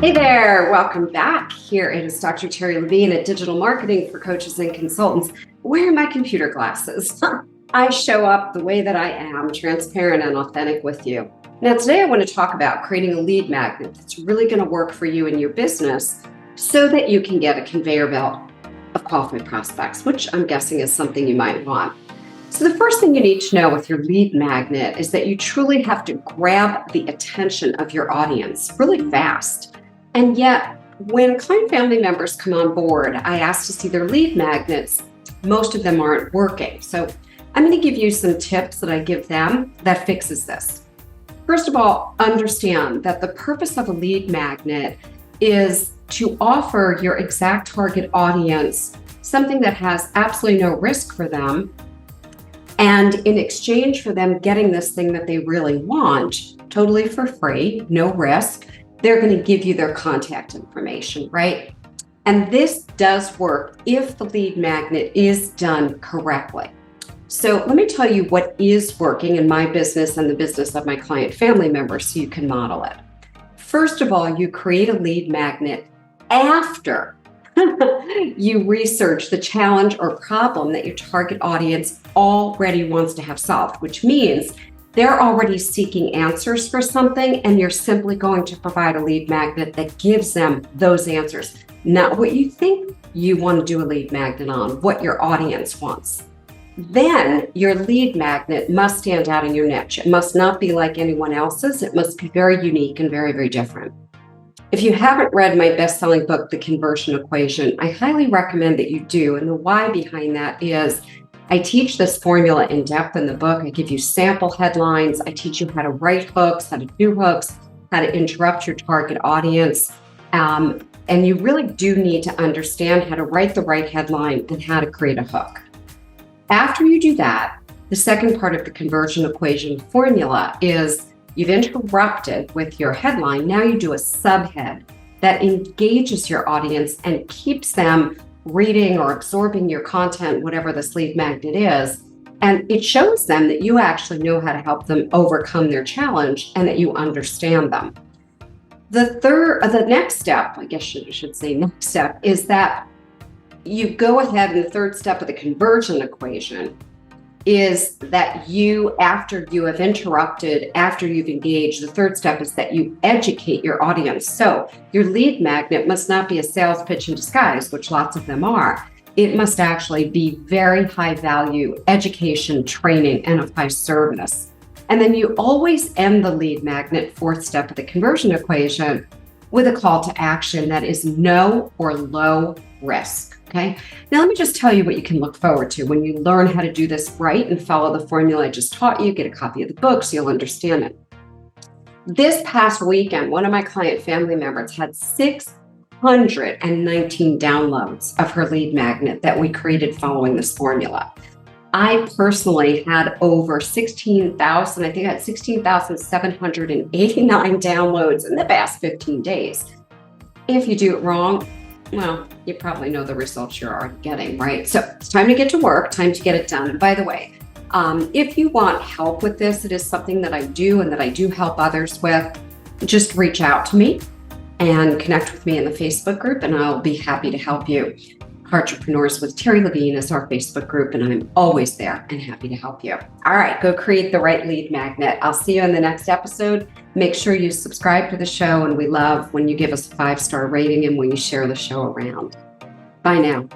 Hey there, welcome back. Here it is Dr. Terri Levine at Digital Marketing for Coaches and Consultants. Where are my computer glasses? I show up the way that I am, transparent and authentic with you. Now, today I want to talk about creating a lead magnet that's really going to work for you and your business so that you can get a conveyor belt of qualified prospects, which I'm guessing is something you might want. So the first thing you need to know with your lead magnet is that you truly have to grab the attention of your audience really fast. And yet, when client family members come on board, I ask to see their lead magnets. Most of them aren't working. So I'm going to give you some tips that I give them that fixes this. First of all, understand that the purpose of a lead magnet is to offer your exact target audience something that has absolutely no risk for them. And in exchange for them getting this thing that they really want, totally for free, no risk, they're going to give you their contact information, right? And this does work if the lead magnet is done correctly. So let me tell you what is working in my business and the business of my client family members so you can model it. First of all, you create a lead magnet after you research the challenge or problem that your target audience already wants to have solved, which means they're already seeking answers for something, and you're simply going to provide a lead magnet that gives them those answers, not what you think you want to do a lead magnet on, what your audience wants. Then your lead magnet must stand out in your niche. It must not be like anyone else's. It must be very unique and very, very different. If you haven't read my best-selling book, The Conversion Equation, I highly recommend that you do. And the why behind that is I teach this formula in depth in the book. I give you sample headlines. I teach you how to write hooks, how to do hooks, how to interrupt your target audience. And you really do need to understand how to write the right headline and how to create a hook. After you do that, the second part of the conversion equation formula is you've interrupted with your headline. Now you do a subhead that engages your audience and keeps them reading or absorbing your content, whatever this lead magnet is. And it shows them that you actually know how to help them overcome their challenge and that you understand them. The next step, I guess you should say next step, is that you go ahead, and the third step of the conversion equation is that you, after you have interrupted, after you've engaged, the third step is that you educate your audience. So your lead magnet must not be a sales pitch in disguise, which lots of them are. It must actually be very high value education, training, and of high service. And then you always end the lead magnet, fourth step of the conversion equation, with a call to action that is no or low risk. Okay. Now, let me just tell you what you can look forward to when you learn how to do this right and follow the formula I just taught you. Get a copy of the book so you'll understand it. This past weekend, one of my client family members had 619 downloads of her lead magnet that we created following this formula. I personally had over 16,000, I think I had 16,789 downloads in the past 15 days. If you do it wrong, well, you probably know the results you're already getting, right? So it's time to get to work, time to get it done. And by the way, if you want help with this, it is something that I do and that I do help others with. Just reach out to me and connect with me in the Facebook group, and I'll be happy to help you. Entrepreneurs with Terri Levine is our Facebook group, and I'm always there and happy to help you. All right, go create the right lead magnet. I'll see you in the next episode. Make sure you subscribe to the show, and we love when you give us a 5-star rating and when you share the show around. Bye now.